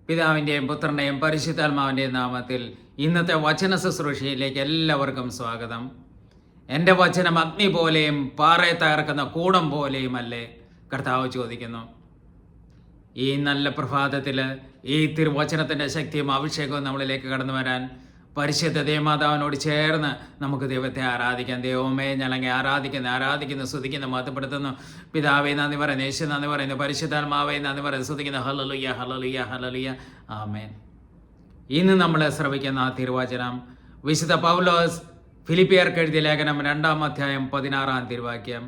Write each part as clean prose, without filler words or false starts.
പിതാവിൻ്റെയും പുത്രൻ്റെയും പരിശുദ്ധാത്മാവിൻ്റെയും നാമത്തിൽ ഇന്നത്തെ വചന ശുശ്രൂഷയിലേക്ക് എല്ലാവർക്കും സ്വാഗതം. എൻ്റെ വചനം അഗ്നി പോലെയും പാറയെ തകർക്കുന്ന കൂടം പോലെയുമല്ലേ? കർത്താവ് ചോദിക്കുന്നു. ഈ നല്ല പ്രഭാതത്തിൽ ഈ തിരുവചനത്തിൻ്റെ ശക്തിയും അഭിഷേകവും നമ്മളിലേക്ക് കടന്നു വരാൻ പരിശുദ്ധ ദേവമാതാവിനോട് ചേർന്ന് നമുക്ക് ദൈവത്തെ ആരാധിക്കാം. ദൈവമേ ഞങ്ങളെ ആരാധിക്കുന്നു, സ്തുതിക്കുന്നു, മഹത്വപ്പെടുത്തുന്നു. പിതാവേ നന്ദി പറയുന്നു, യേശു നന്ദി പറയുന്നു, പരിശുദ്ധാത്മാവേ നന്ദി പറയുന്നു, സ്തുതിക്കുന്നു. ഹല്ലേലൂയ, ഹല്ലേലൂയ, ഹല്ലേലൂയ, ആമേൻ. ഇന്ന് നമ്മൾ ശ്രവിക്കുന്ന തിരുവചനം വിശുദ്ധ പൗലോസ് ഫിലിപ്പിയർക്ക് എഴുതിയ ലേഖനം 2-ാം അധ്യായം 16-ാം തിരുവാക്യം.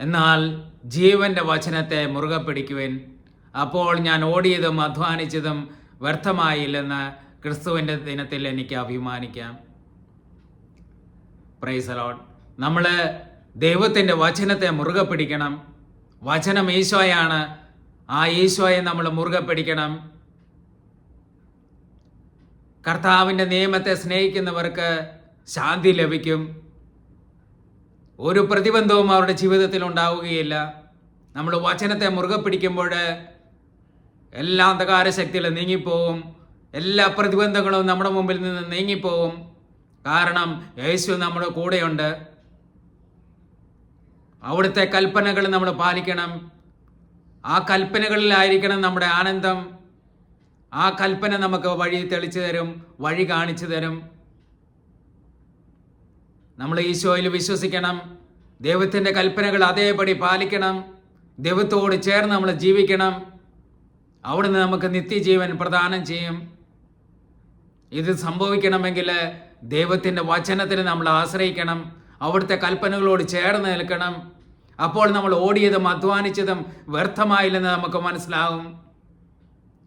എന്നാൽ ജീവന്റെ വചനത്തെ മുറുകെ പിടിക്കുവിൻ, അപ്പോൾ ഞാൻ ഓടിയതും അധ്വാനിച്ചതും വ്യർത്ഥമായില്ലെന്ന് ക്രിസ്തുവിൻ്റെ ദിനത്തിൽ എനിക്ക് അഭിമാനിക്കാം. Praise the Lord. നമ്മൾ ദൈവത്തിൻ്റെ വചനത്തെ മുറുകെ പിടിക്കണം. വചനം ഈശോയാണ്. ആ ഈശോയെ നമ്മൾ മുറുകെ പിടിക്കണം. കർത്താവിൻ്റെ നിയമത്തെ സ്നേഹിക്കുന്നവർക്ക് ശാന്തി ലഭിക്കും. ഒരു പ്രതിബന്ധവും അവരുടെ ജീവിതത്തിൽ ഉണ്ടാവുകയില്ല. നമ്മൾ വചനത്തെ മുറുകെ പിടിക്കുമ്പോൾ എല്ലാ അന്ധകാര ശക്തികളും നീങ്ങിപ്പോവും. എല്ലാ പ്രതിബന്ധങ്ങളും നമ്മുടെ മുമ്പിൽ നിന്ന് നീങ്ങിപ്പോവും. കാരണം യേശു നമ്മുടെ കൂടെയുണ്ട്. അവിടുത്തെ കൽപ്പനകൾ നമ്മൾ പാലിക്കണം. ആ കൽപ്പനകളിലായിരിക്കണം നമ്മുടെ ആനന്ദം. ആ കൽപ്പന നമുക്ക് വഴി തെളിച്ചു തരും, വഴി കാണിച്ചു തരും. നമ്മൾ ഈശോയിൽ വിശ്വസിക്കണം. ദൈവത്തിൻ്റെ കൽപ്പനകൾ അതേപടി പാലിക്കണം. ദൈവത്തോട് ചേർന്ന് നമ്മൾ ജീവിക്കണം. അവിടുന്ന് നമുക്ക് നിത്യജീവൻ പ്രദാനം ചെയ്യും. ഇത് സംഭവിക്കണമെങ്കിൽ ദൈവത്തിൻ്റെ വചനത്തിൽ നമ്മൾ ആശ്രയിക്കണം. അവിടുത്തെ കൽപ്പനകളോട് ചേർന്ന് നിൽക്കണം. അപ്പോൾ നമ്മൾ ഓടിയതും അധ്വാനിച്ചതും വ്യർത്ഥമായില്ലെന്ന് നമുക്ക് മനസ്സിലാകും.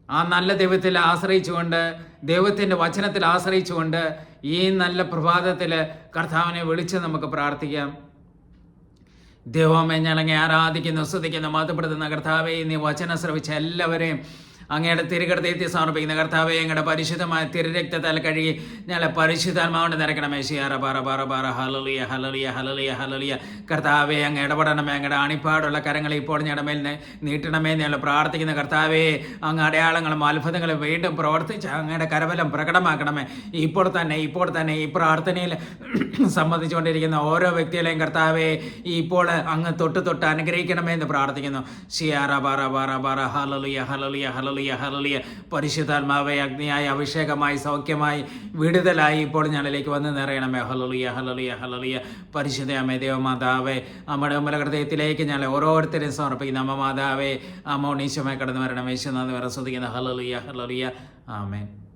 ആ നല്ല ദൈവത്തിൽ ആശ്രയിച്ചുകൊണ്ട്, ദൈവത്തിൻ്റെ വചനത്തിൽ ആശ്രയിച്ചുകൊണ്ട് ഈ നല്ല പ്രഭാതത്തിൽ കർത്താവിനെ വിളിച്ച് നമുക്ക് പ്രാർത്ഥിക്കാം. ദൈവമേ ഞങ്ങളെ ആരാധിക്കുന്നു, സ്തുതിക്കുന്നു, മഹത്വപ്പെടുത്തുന്ന കർത്താവേ, നീ വചനം ശ്രവിച്ച എല്ലാവരെയും അങ്ങയുടെ തിരുകടത്തേത്തി സമർപ്പിക്കുന്ന കർത്താവെ, ഞങ്ങളുടെ പരിശുദ്ധമായ തിരുരക്തത്താൽ കഴുകി ഞങ്ങളെ പരിശുദ്ധാത്മാവിനെ നിറയ്ക്കണമേ. ശിയാറ പാറ പാറ പാറ ഹല്ലേലൂയ, ഹല്ലേലൂയ, ഹല്ലേലൂയ, ഹല്ലേലൂയ. കർത്താവെ, അങ്ങ് ഇടപെടണമേ. അങ്ങയുടെ അണിപ്പാടുള്ള കരങ്ങൾ ഇപ്പോൾ ഞങ്ങളുടെ മേൽ നീട്ടണമേ. ഞങ്ങൾ പ്രാർത്ഥിക്കുന്ന കർത്താവെ, അങ്ങ് അടയാളങ്ങളും അത്ഭുതങ്ങളും വീണ്ടും പ്രവർത്തിച്ച് അങ്ങയുടെ കരബലം പ്രകടമാക്കണമേ. ഇപ്പോൾ തന്നെ ഈ പ്രാർത്ഥനയിൽ സംബന്ധിച്ചുകൊണ്ടിരിക്കുന്ന ഓരോ വ്യക്തികളെയും കർത്താവെ ഇപ്പോൾ അങ്ങ് തൊട്ട് അനുഗ്രഹിക്കണമേ എന്ന് പ്രാർത്ഥിക്കുന്നു. ശിയാറ പാറ പാറ പാറ ഹല്ലേലൂയ, ഹല്ലേലൂയ, ഹല്ലേലൂയ, ഹല്ലേലൂയ. പരിശുദ്ധാത്മാവേ, അഗ്നിയായി, അഭിഷേകമായി, സൗഖ്യമായി, വിടുതലായി ഇപ്പോൾ ഞങ്ങളിലേക്ക് വന്ന് നിറയണമേ. Hallelujah, hallelujah, hallelujah. പരിശുദ്ധ അമ്മേ ദൈവമാതാവേ, അമ്മയുടെ ഹൃദയത്തിലേക്ക് ഞങ്ങളെ ഓരോരുത്തരെയും സമർപ്പിക്കുന്ന അമ്മ മാതാവേ, അമ്മ ഉണ്ണീശമായി കടന്നു വരണമേ. യേശു നന്ദി സ്തുതിക്കുന്നു. ഹല്ലേലൂയ, ഹല്ലേലൂയ, ആമേൻ.